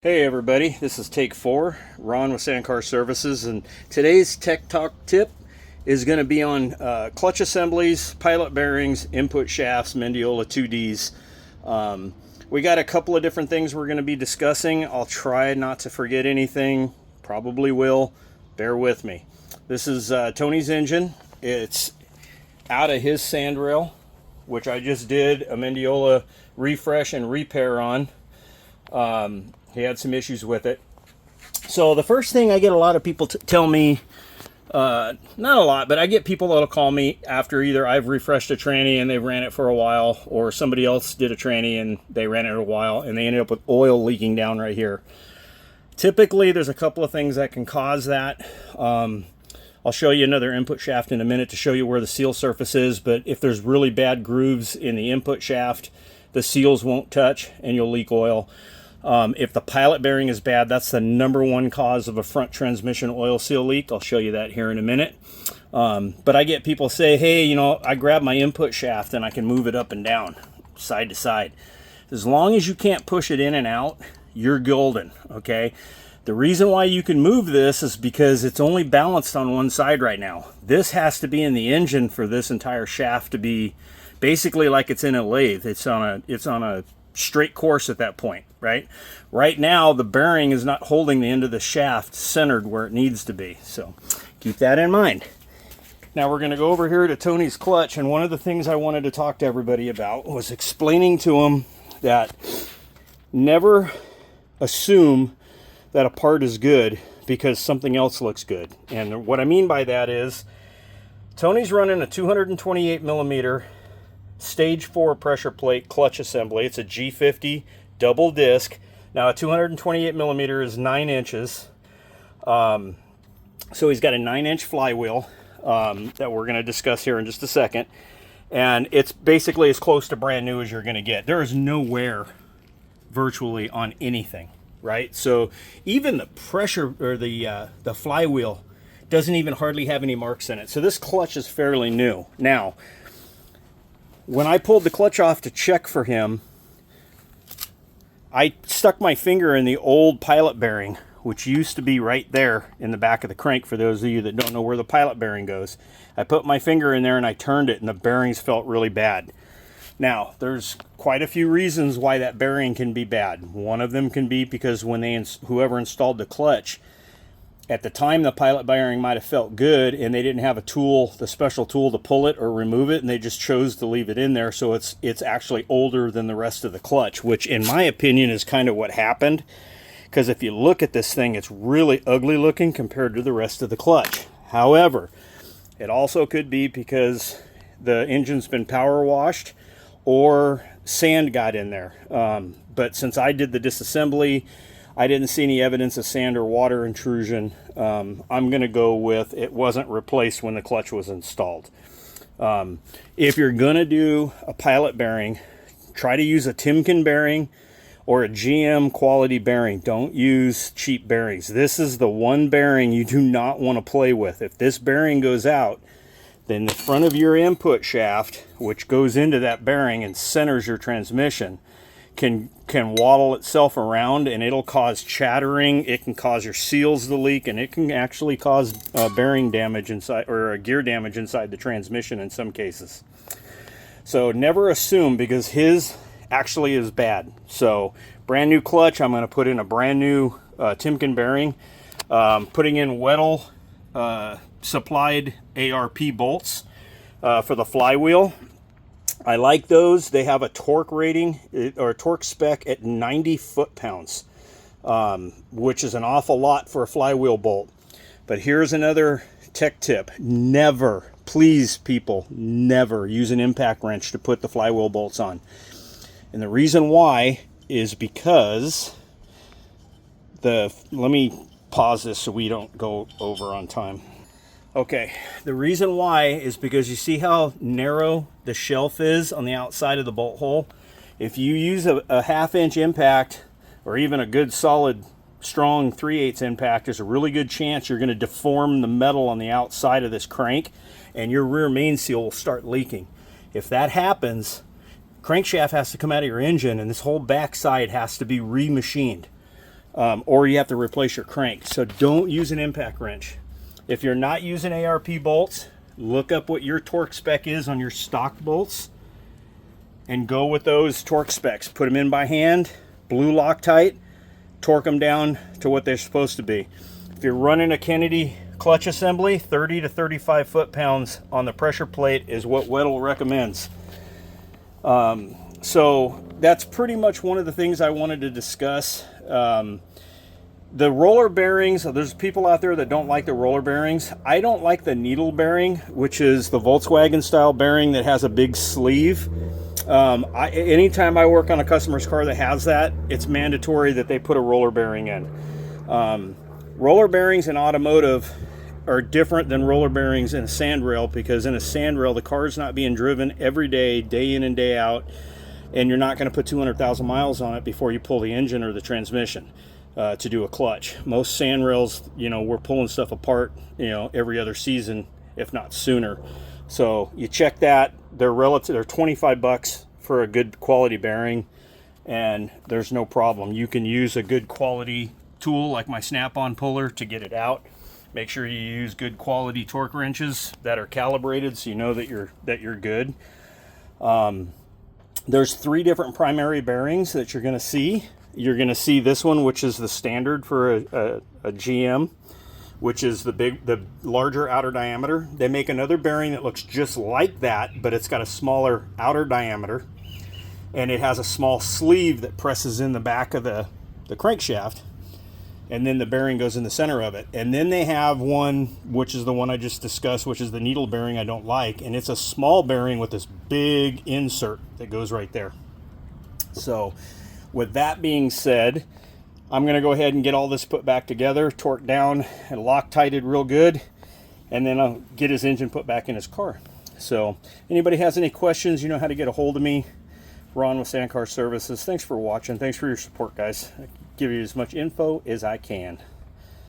Hey everybody, this is take 4, Ron with Sandcar Services, and today's Tech Talk tip is going to be on clutch assemblies, pilot bearings, input shafts, Mendiola 2Ds. We got a couple of different things we're going to be discussing. I'll try not to forget anything, probably will. Bear with me. This is Tony's engine. It's out of his Sandrail, which I just did a Mendiola refresh and repair on. He had some issues with it. So the first thing I get a lot of people tell me, not a lot, but I get people that'll call me after either I've refreshed a tranny and they've ran it for a while, or somebody else did a tranny and they ran it a while and they ended up with oil leaking down right here. Typically, there's a couple of things that can cause that. I'll show you another input shaft in a minute to show you where the seal surface is, but if there's really bad grooves in the input shaft, the seals won't touch and you'll leak oil. If the pilot bearing is bad, that's the #1 cause of a front transmission oil seal leak. I'll show you that here in a minute. But I get people say, hey, you know, I grab my input shaft and I can move it up and down, side to side. As long as you can't push it in and out, you're golden, okay? The reason why you can move this is because it's only balanced on one side right now. This has to be in the engine for this entire shaft to be basically like it's in a lathe. It's on a straight course at that point, right? Right now, the bearing is not holding the end of the shaft centered where it needs to be. So keep that in mind. Now we're going to go over here to Tony's clutch, and one of the things I wanted to talk to everybody about was explaining to them that never assume that a part is good because something else looks good. And what I mean by that is Tony's running a 228 millimeter Stage 4 pressure plate clutch assembly. It's a G50 double disc. Now a 228 millimeter is 9 inches. So he's got a 9-inch flywheel that we're going to discuss here in just a second. And it's basically as close to brand new as you're going to get. There is no wear virtually on anything, right? So even the pressure or the flywheel doesn't even hardly have any marks in it. So this clutch is fairly new. Now, when I pulled the clutch off to check for him, I stuck my finger in the old pilot bearing, which used to be right there in the back of the crank, for those of you that don't know where the pilot bearing goes. I put my finger in there and I turned it, and the bearings felt really bad. Now, there's quite a few reasons why that bearing can be bad. One of them can be because when whoever installed the clutch, at the time the pilot bearing might have felt good and they didn't have a tool, the special tool to pull it or remove it, and they just chose to leave it in there, so it's actually older than the rest of the clutch, which in my opinion is kind of what happened, because if you look at this thing, it's really ugly looking compared to the rest of the clutch. However, it also could be because the engine's been power washed or sand got in there. But since I did the disassembly, I didn't see any evidence of sand or water intrusion. I'm going to go with it wasn't replaced when the clutch was installed. If you're going to do a pilot bearing, try to use a Timken bearing or a GM quality bearing. Don't use cheap bearings. This is the one bearing you do not want to play with. If this bearing goes out, then the front of your input shaft, which goes into that bearing and centers your transmission, can waddle itself around, and it'll cause chattering. It can cause your seals to leak, and it can actually cause bearing damage inside, or gear damage inside the transmission in some cases. So never assume, because his actually is bad. So brand new clutch, I'm going to put in a brand new Timken bearing, putting in Weddell supplied ARP bolts for the flywheel. I like those. They have a torque rating or a torque spec at 90 foot-pounds, which is an awful lot for a flywheel bolt. But here's another tech tip. Never, please people, never use an impact wrench to put the flywheel bolts on. And the reason why is because let me pause this so we don't go over on time. Okay, the reason why is because you see how narrow the shelf is on the outside of the bolt hole? If you use a 1/2-inch impact, or even a good solid strong 3/8 impact, there's a really good chance you're going to deform the metal on the outside of this crank, and your rear main seal will start leaking. If that happens, crankshaft has to come out of your engine, and this whole backside has to be remachined. or you have to replace your crank. So don't use an impact wrench. If you're not using ARP bolts, look up what your torque spec is on your stock bolts and go with those torque specs. Put them in by hand, blue Loctite, torque them down to what they're supposed to be. If you're running a Kennedy clutch assembly, 30 to 35 foot-pounds on the pressure plate is what Weddell recommends. So that's pretty much one of the things I wanted to discuss. The roller bearings, there's people out there that don't like the roller bearings. I don't like the needle bearing, which is the Volkswagen style bearing that has a big sleeve. Anytime I work on a customer's car that has that, it's mandatory that they put a roller bearing in. Roller bearings in automotive are different than roller bearings in a sandrail, because in a sandrail the car is not being driven every day, day in and day out, and you're not going to put 200,000 miles on it before you pull the engine or the transmission to do a clutch. Most sandrails, we're pulling stuff apart, every other season, if not sooner. So you check that. They're relative. They're $25 for a good quality bearing, and there's no problem. You can use a good quality tool like my snap-on puller to get it out. Make sure you use good quality torque wrenches that are calibrated, so you know that you're good. There's 3 different primary bearings that you're going to see. You're going to see this one, which is the standard for a GM, which is the larger outer diameter. They make another bearing that looks just like that, but it's got a smaller outer diameter, and it has a small sleeve that presses in the back of the crankshaft, and then the bearing goes in the center of it. And then they have one, which is the one I just discussed, which is the needle bearing I don't like, and it's a small bearing with this big insert that goes right there. So with that being said, I'm going to go ahead and get all this put back together, torqued down and Loctited real good, and then I'll get his engine put back in his car. So anybody has any questions, you know how to get a hold of me. Ron with Sandrail Services. Thanks for watching. Thanks for your support, guys. I give you as much info as I can.